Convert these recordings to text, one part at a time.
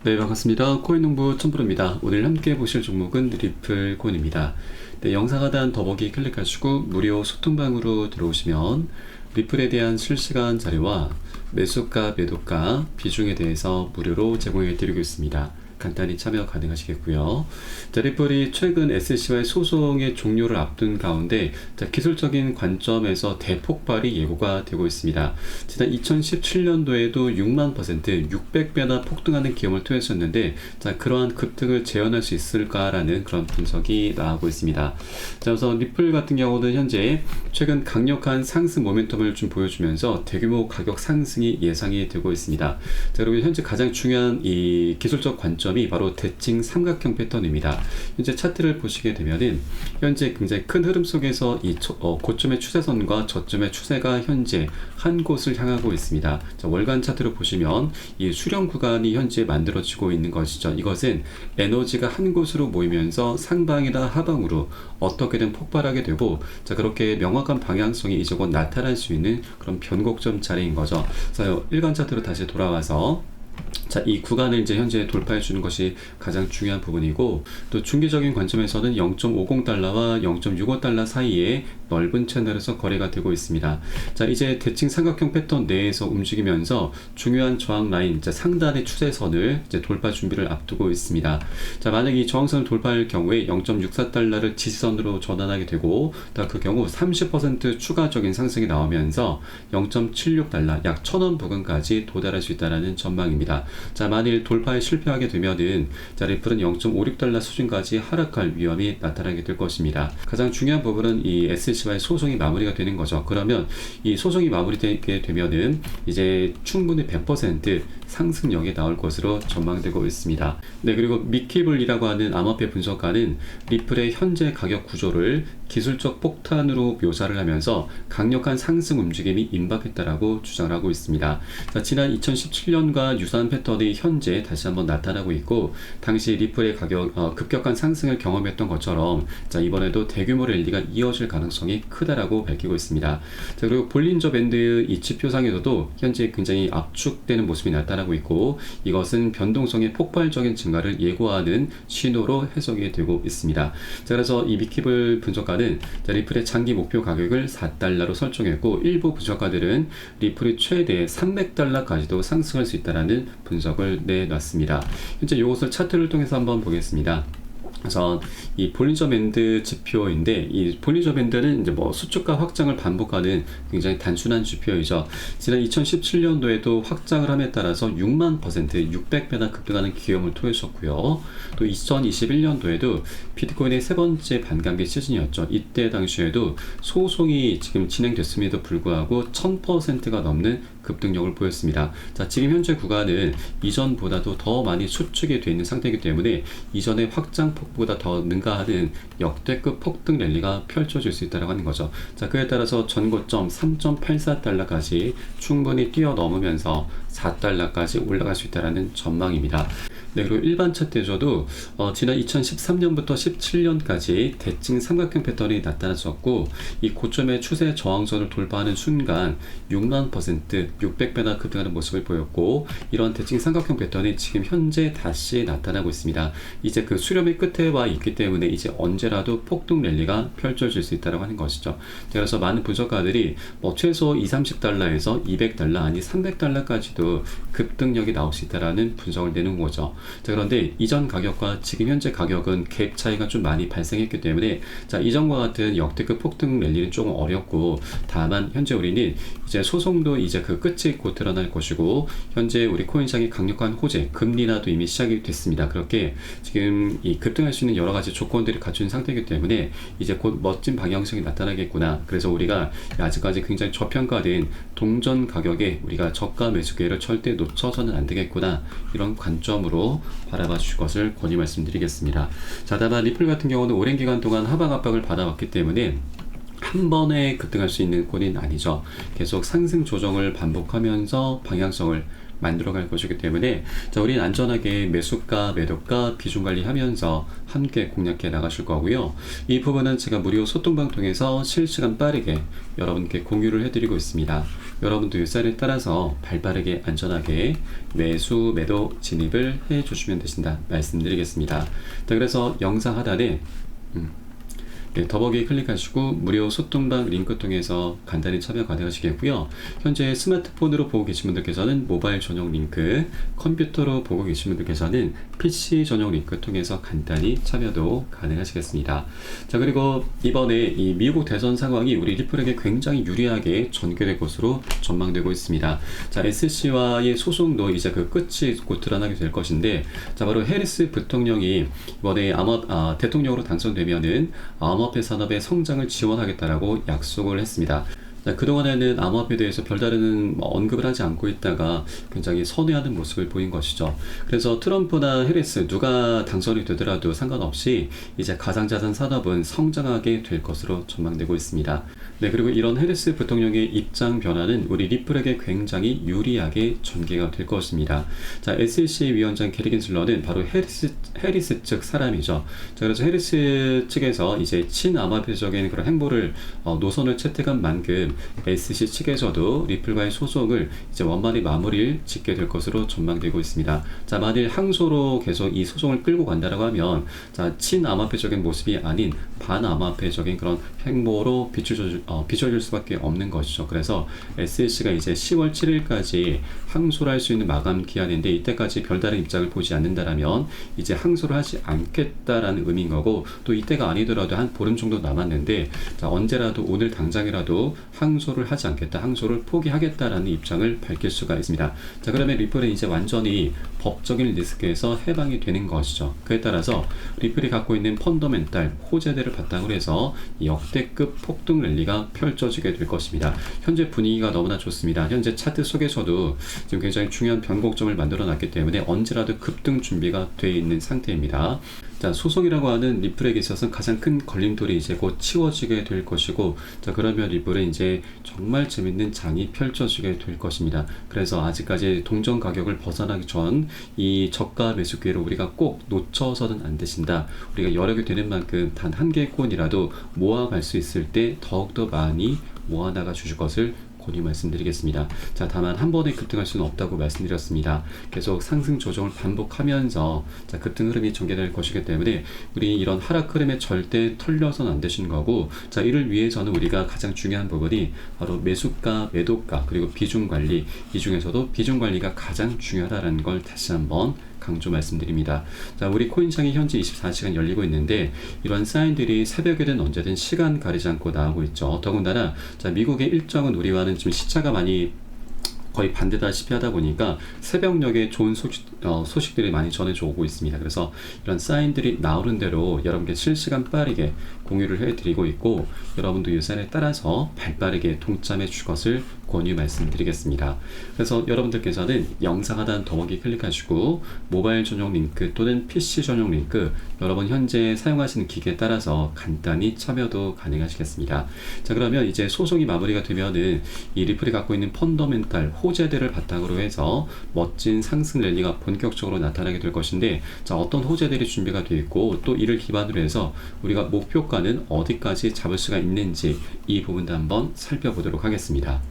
네, 반갑습니다. 코인농부 첨프로입니다. 오늘 함께 보실 종목은 리플 코인입니다. 네, 영상 하단 더보기 클릭하시고 무료 소통방으로 들어오시면 리플에 대한 실시간 자료와 매수가, 매도가, 비중에 대해서 무료로 제공해 드리고 있습니다. 간단히 참여 가능하시겠고요. 자, 리플이 최근 SEC와의 소송의 종료를 앞둔 가운데 기술적인 관점에서 대폭발이 예고가 되고 있습니다. 지난 2017년도에도 6만%, 600배나 폭등하는 기염을 토했었는데, 자, 그러한 급등을 재현할 수 있을까라는 그런 분석이 나오고 있습니다. 자, 우선 리플 같은 경우는 현재 최근 강력한 상승 모멘텀을 좀 보여주면서 대규모 가격 상승이 예상이 되고 있습니다. 자, 그리고 현재 가장 중요한 이 기술적 관점 이 바로 대칭 삼각형 패턴입니다. 현재 차트를 보시게 되면은 현재 굉장히 큰 흐름 속에서 이 고점의 추세선과 저점의 추세가 현재 한 곳을 향하고 있습니다. 자, 월간 차트로 보시면 이 수렴 구간이 현재 만들어지고 있는 것이죠. 이것은 에너지가 한 곳으로 모이면서 상방이나 하방으로 어떻게든 폭발하게 되고, 자, 그렇게 명확한 방향성이 이제 곧 나타날 수 있는 그런 변곡점 자리인 거죠. 자, 일간 차트로 다시 돌아와서 자, 이 구간을 이제 현재 돌파해 주는 것이 가장 중요한 부분이고, 또 중기적인 관점에서는 0.50달러와 0.65달러 사이에 넓은 채널에서 거래가 되고 있습니다. 자, 이제 대칭 삼각형 패턴 내에서 움직이면서 중요한 저항 라인, 자, 상단의 추세선을 이제 돌파 준비를 앞두고 있습니다. 자, 만약 이 저항선을 돌파할 경우에 0.64달러를 지지선으로 전환하게 되고, 그 경우 30% 추가적인 상승이 나오면서 0.76달러, 약 1,000원 부근까지 도달할 수 있다는 전망입니다. 자, 만일 돌파에 실패하게 되면은 자, 리플은 0.56달러 수준까지 하락할 위험이 나타나게 될 것입니다. 가장 중요한 부분은 이 SEC와의 소송이 마무리가 되는 거죠. 그러면 이 소송이 마무리되게 되면은 이제 충분히 100% 상승력이 나올 것으로 전망되고 있습니다. 네, 그리고 미키블이라고 하는 암호화폐 분석가는 리플의 현재 가격 구조를 기술적 폭탄으로 묘사를 하면서 강력한 상승 움직임이 임박했다라고 주장을 하고 있습니다. 자, 지난 2017년과 유사한 패턴이 현재 다시 한번 나타나고 있고, 당시 리플의 가격 급격한 상승을 경험했던 것처럼 자, 이번에도 대규모 랠리가 이어질 가능성이 크다라고 밝히고 있습니다. 자, 그리고 볼린저 밴드 이 지표상에서도 현재 굉장히 압축되는 모습이 나타나고 있고, 이것은 변동성의 폭발적인 증가를 예고하는 신호로 해석이 되고 있습니다. 자, 그래서 이 미키블 분석가는 자, 리플의 장기 목표 가격을 4달러로 설정했고, 일부 분석가들은 리플이 최대 300달러까지도 상승할 수 있다는 분석을 내놨습니다. 현재 이것을 차트를 통해서 한번 보겠습니다. 그래서 이 볼린저 밴드 지표인데, 이 볼린저 밴드는 이제 뭐 수축과 확장을 반복하는 굉장히 단순한 지표이죠. 지난 2017년도에도 확장을 함에 따라서 6만%, 600배나 급등하는 기염을 토했었고요. 또 2021년도에도 비트코인의 세 번째 반감기 시즌이었죠. 이때 당시에도 소송이 지금 진행됐음에도 불구하고 1000%가 넘는 급등력을 보였습니다. 자, 지금 현재 구간은 이전보다도 더 많이 수축이 되어 있는 상태이기 때문에 이전의 확장폭보다 더 능가하는 역대급 폭등 랠리가 펼쳐질 수 있다고 하는 거죠. 자, 그에 따라서 전고점 3.84달러까지 충분히 뛰어넘으면서 4달러까지 올라갈 수 있다는 전망입니다. 네, 그리고 일반 차트에서도 지난 2013년부터 17년까지 대칭 삼각형 패턴이 나타났었고, 이 고점의 추세 저항선을 돌파하는 순간 6만%, 600배나 급등하는 모습을 보였고, 이런 대칭 삼각형 패턴이 지금 현재 다시 나타나고 있습니다. 이제 그 수렴의 끝에 와 있기 때문에 이제 언제라도 폭등 랠리가 펼쳐질 수 있다고 하는 것이죠. 그래서 많은 분석가들이 뭐 최소 30달러에서 200달러, 아니 300달러까지도 급등력이 나올 수 있다는 분석을 내는 거죠. 자, 그런데 이전 가격과 지금 현재 가격은 갭 차이가 좀 많이 발생했기 때문에 자, 이전과 같은 역대급 폭등 랠리는 조금 어렵고, 다만 현재 우리는 이제 소송도 이제 그 끝이 곧 드러날 것이고, 현재 우리 코인시장의 강력한 호재, 금리 인하도 이미 시작이 됐습니다. 그렇게 지금 이 급등할 수 있는 여러 가지 조건들이 갖춘 상태이기 때문에 이제 곧 멋진 방향성이 나타나겠구나. 그래서 우리가 아직까지 굉장히 저평가된 동전 가격에 우리가 저가 매수 기회를 절대 놓쳐서는 안 되겠구나, 이런 관점으로 바라봐 주실 것을 권유 말씀드리겠습니다. 자, 다만 리플 같은 경우는 오랜 기간 동안 하방 압박을 받아왔기 때문에 한 번에 급등할 수 있는 꼴은 아니죠. 계속 상승 조정을 반복하면서 방향성을 만들어갈 것이기 때문에 자, 우리는 안전하게 매수가, 매도가, 비중 관리하면서 함께 공략해 나가실 거고요. 이 부분은 제가 무료 소통방 통해서 실시간 빠르게 여러분께 공유를 해드리고 있습니다. 여러분도 일사를 따라서 발빠르게 안전하게 매수, 매도 진입을 해주시면 되신다 말씀드리겠습니다. 자, 그래서 영상 하단에 네, 더보기 클릭하시고 무료 소통방 링크 통해서 간단히 참여 가능하시겠고요. 현재 스마트폰으로 보고 계신 분들께서는 모바일 전용 링크, 컴퓨터로 보고 계신 분들께서는 PC 전용 링크 통해서 간단히 참여도 가능하시겠습니다. 자, 그리고 이번에 이 미국 대선 상황이 우리 리플에게 굉장히 유리하게 전개될 것으로 전망되고 있습니다. 자, SC와의 소송도 이제 그 끝이 곧 드러나게 될 것인데, 자, 바로 해리스 부통령이 이번에 대통령으로 당선되면은 암호화폐 산업의 성장을 지원하겠다라고 약속을 했습니다. 자, 그동안에는 암호화폐에 대해서 별다른 언급을 하지 않고 있다가 굉장히 선회하는 모습을 보인 것이죠. 그래서 트럼프나 해리스 누가 당선이 되더라도 상관없이 이제 가상자산 산업은 성장하게 될 것으로 전망되고 있습니다. 네, 그리고 이런 해리스 부통령의 입장 변화는 우리 리플에게 굉장히 유리하게 전개가 될 것입니다. 자, SEC 위원장 게리 겐슬러는 바로 해리스 측 사람이죠. 자, 그래서 해리스 측에서 이제 친암호화폐적인 그런 행보를 노선을 채택한 만큼 SEC 측에서도 리플과의 소송을 이제 원만히 마무리를 짓게 될 것으로 전망되고 있습니다. 자, 만일 항소로 계속 이 소송을 끌고 간다라고 하면 자, 친암호화폐적인 모습이 아닌 반암호화폐적인 그런 행보로 비춰질 수밖에 없는 것이죠. 그래서 SEC가 이제 10월 7일까지 항소를 할 수 있는 마감 기한인데 이때까지 별다른 입장을 보지 않는다라면 이제 항소를 하지 않겠다라는 의미인 거고, 또 이때가 아니더라도 한 보름 정도 남았는데 자, 언제라도 오늘 당장이라도 항소를 하지 않겠다, 항소를 포기하겠다라는 입장을 밝힐 수가 있습니다. 자, 그러면 리플은 이제 완전히 법적인 리스크에서 해방이 되는 것이죠. 그에 따라서 리플이 갖고 있는 펀더멘탈 호재들을 바탕으로 해서 역대급 폭등 랠리가 펼쳐지게 될 것입니다. 현재 분위기가 너무나 좋습니다. 현재 차트 속에서도 지금 굉장히 중요한 변곡점을 만들어 놨기 때문에 언제라도 급등 준비가 되어 있는 상태입니다. 자, 소송이라고 하는 리플에게 있어서 가장 큰 걸림돌이 이제 곧 치워지게 될 것이고, 자, 그러면 리플은 이제 정말 재밌는 장이 펼쳐지게 될 것입니다. 그래서 아직까지 동전 가격을 벗어나기 전 이 저가 매수 기회를 우리가 꼭 놓쳐서는 안 되신다. 우리가 여러 개 되는 만큼 단 한 개의 코인이라도 모아갈 수 있을 때 더욱더 많이 모아나가 주실 것을 권유 말씀드리겠습니다. 자, 다만 한 번에 급등할 수는 없다고 말씀드렸습니다. 계속 상승 조정을 반복하면서 자, 급등 흐름이 전개될 것이기 때문에 우리 이런 하락 흐름에 절대 털려서는 안 되시는 거고, 자, 이를 위해서는 우리가 가장 중요한 부분이 바로 매수가, 매도가, 그리고 비중 관리, 이 중에서도 비중 관리가 가장 중요하다는 걸 다시 한번 강조 말씀드립니다. 자, 우리 코인창이 현재 24시간 열리고 있는데 이런 사인들이 새벽에든 언제든 시간 가리지 않고 나오고 있죠. 더군다나 자, 미국의 일정은 우리와는 좀 시차가 많이 거의 반대다시피 하다 보니까 새벽녘에 좋은 소식들이 많이 전해져 오고 있습니다. 그래서 이런 사인들이 나오는 대로 여러분께 실시간 빠르게 공유를 해드리고 있고, 여러분도 이 사인에 따라서 발빠르게 동참해 줄 것을 권유 말씀드리겠습니다. 그래서 여러분들께서는 영상 하단 더보기 클릭하시고 모바일 전용 링크 또는 PC 전용 링크, 여러분 현재 사용하시는 기기에 따라서 간단히 참여도 가능하시겠습니다. 자, 그러면 이제 소송이 마무리가 되면은 이 리플이 갖고 있는 펀더멘탈 호재들을 바탕으로 해서 멋진 상승 랠리가 본격적으로 나타나게 될 것인데, 자, 어떤 호재들이 준비가 되어 있고 또 이를 기반으로 해서 우리가 목표가는 어디까지 잡을 수가 있는지 이 부분도 한번 살펴보도록 하겠습니다.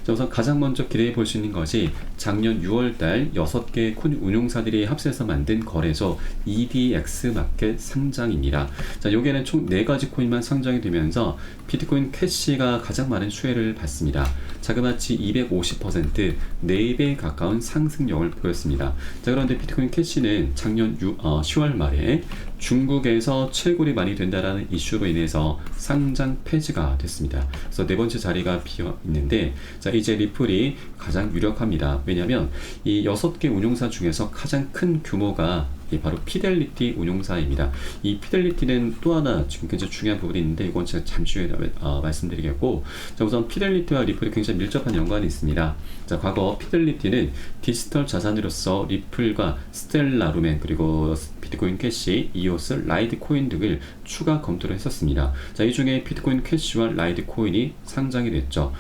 자, 우선 가장 먼저 기대해 볼 수 있는 것이 작년 6월달 6개 코인 운용사들이 합세해서 만든 거래소 EDX 마켓 상장입니다. 자, 여기에는 총 4가지 코인만 상장이 되면서 비트코인 캐시가 가장 많은 수혜를 받습니다. 자그마치 250%, 4배에 가까운 상승력을 보였습니다. 자, 그런데 비트코인 캐시는 작년 10월 말에 중국에서 채굴이 많이 된다라는 이슈로 인해서 상장 폐지가 됐습니다. 그래서 4번째 자리가 비어 있는데, 자, 이제 리플이 가장 유력합니다. 왜냐하면 이 6개 운용사 중에서 가장 큰 규모가 바로 피델리티 운용사입니다. 이 피델리티는 또 하나 지금 굉장히 중요한 부분이 있는데 이건 제가 잠시 후에 말씀드리겠고, 자, 우선 피델리티와 리플이 굉장히 밀접한 연관이 있습니다. 자, 과거 피델리티는 디지털 자산으로서 리플과 스텔라 루멘 그리고 비트코인 캐시, 이오스, 라이트 코인 등을 추가 검토를 했었습니다. 자, 이 중에 비트코인 캐시와 라이트 코인이 상장이 됐죠.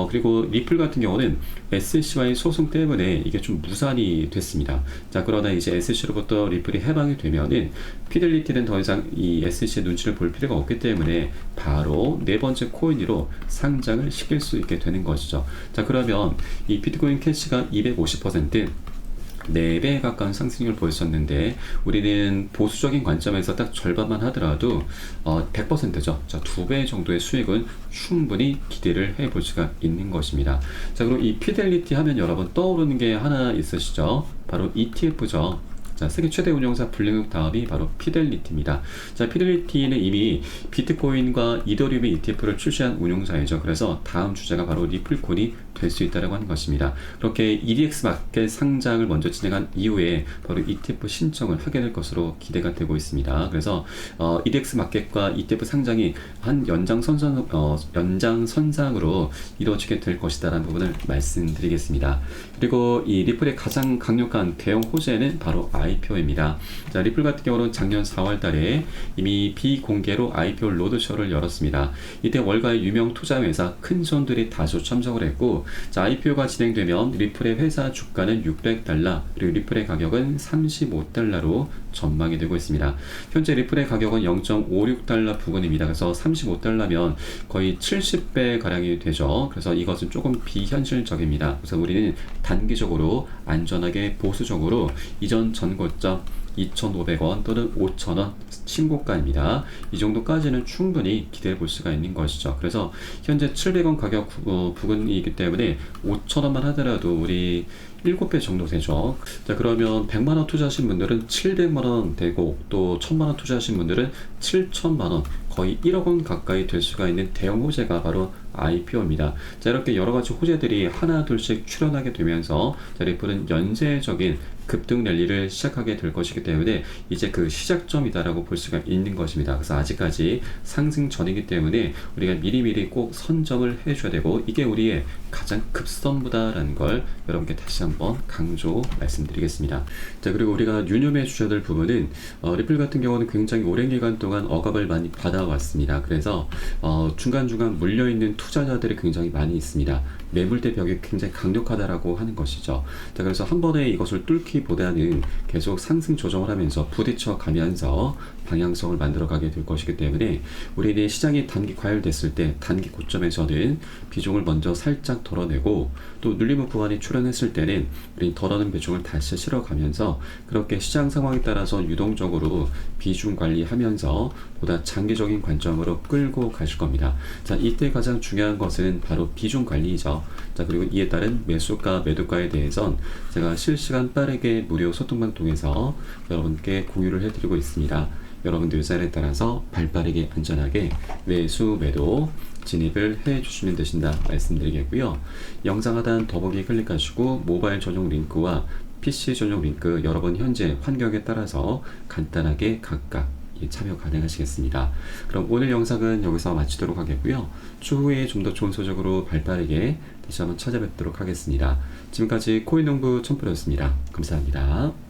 그리고 리플 같은 경우는 SEC와의 소송 때문에 이게 좀 무산이 됐습니다. 자, 그러나 이제 SEC로부터 리플이 해방이 되면은 피델리티는 더 이상 이 SEC의 눈치를 볼 필요가 없기 때문에 바로 네 번째 코인으로 상장을 시킬 수 있게 되는 것이죠. 자, 그러면 이 비트코인 캐시가 250%, 4배 가까운 상승률을 보였었는데 우리는 보수적인 관점에서 딱 절반만 하더라도 100%죠. 자, 2배 정도의 수익은 충분히 기대를 해볼 수가 있는 것입니다. 자, 그리고 이 피델리티 하면 여러분 떠오르는 게 하나 있으시죠? 바로 ETF죠. 자, 세계 최대 운용사 블랙록 다음이 바로 피델리티입니다. 자, 피델리티는 이미 비트코인과 이더리움의 ETF를 출시한 운용사이죠. 그래서 다음 주자가 바로 리플콘이 될 수 있다고 하는 것입니다. 그렇게 EDX 마켓 상장을 먼저 진행한 이후에 바로 ETF 신청을 하게 될 것으로 기대가 되고 있습니다. 그래서 EDX 마켓과 ETF 상장이 한 연장선상으로 이루어지게 될 것이다라는 부분을 말씀드리겠습니다. 그리고 이 리플의 가장 강력한 대형 호재는 바로 IPO입니다. 자, 리플 같은 경우는 작년 4월 달에 이미 비공개로 IPO 로드쇼를 열었습니다. 이때 월가의 유명 투자회사 큰 손들이 다수 참석을 했고, 자, IPO가 진행되면 리플의 회사 주가는 $600, 그리고 리플의 가격은 $35로 전망이 되고 있습니다. 현재 리플의 가격은 $0.56 부근입니다. 그래서 $35면 거의 70배 가량이 되죠. 그래서 이것은 조금 비현실적입니다. 그래서 우리는 단기적으로 안전하게 보수적으로 이전 전고점 2,500원 또는 5,000원 신고가입니다. 이 정도까지는 충분히 기대해 볼 수가 있는 것이죠. 그래서 현재 700원 가격 부근이기 때문에 5,000원만 하더라도 우리 7배 정도 되죠. 자, 그러면 100만원 투자하신 분들은 700만원 되고, 또 1000만원 투자하신 분들은 7천만원, 거의 1억원 가까이 될 수가 있는 대형 호재가 바로 IPO입니다. 자, 이렇게 여러가지 호재들이 하나 둘씩 출현하게 되면서 자, 리플은 연쇄적인 급등 랠리를 시작하게 될 것이기 때문에 이제 그 시작점이다라고 볼 수가 있는 것입니다. 그래서 아직까지 상승 전이기 때문에 우리가 미리미리 꼭 선점을 해줘야 되고, 이게 우리의 가장 급선무다라는 걸 여러분께 다시 한번 강조 말씀드리겠습니다. 자, 그리고 우리가 유념해 주셔야 될 부분은 리플 같은 경우는 굉장히 오랜 기간 동안 억압을 많이 받아왔습니다. 그래서 중간중간 물려있는 투자자들이 굉장히 많이 있습니다. 매물대 벽이 굉장히 강력하다라고 하는 것이죠. 자, 그래서 한 번에 이것을 뚫기보다는 계속 상승 조정을 하면서 부딪혀 가면서 방향성을 만들어가게 될 것이기 때문에 우리는 시장이 단기 과열됐을 때 단기 고점에서는 비중을 먼저 살짝 덜어내고, 또 눌림목 구간이 출현했을 때는 우리 덜어낸 비중을 다시 실어가면서 그렇게 시장 상황에 따라서 유동적으로 비중 관리하면서 보다 장기적인 관점으로 끌고 가실 겁니다. 자, 이때 가장 중요한 것은 바로 비중 관리이죠. 자, 그리고 이에 따른 매수가 매도가에 대해선 제가 실시간 빠르게 무료 소통방 통해서 여러분께 공유를 해드리고 있습니다. 여러분들 의사에 따라서 발빠르게 안전하게 매수 매도 진입을 해 주시면 되신다 말씀드리겠고요. 영상 하단 더보기 클릭하시고 모바일 전용 링크와 PC 전용 링크 여러분 현재 환경에 따라서 간단하게 각각 참여 가능하시겠습니다. 그럼 오늘 영상은 여기서 마치도록 하겠고요. 추후에 좀 더 좋은 소식으로 발빠르게 다시 한번 찾아뵙도록 하겠습니다. 지금까지 코인농부 첨프였습니다. 감사합니다.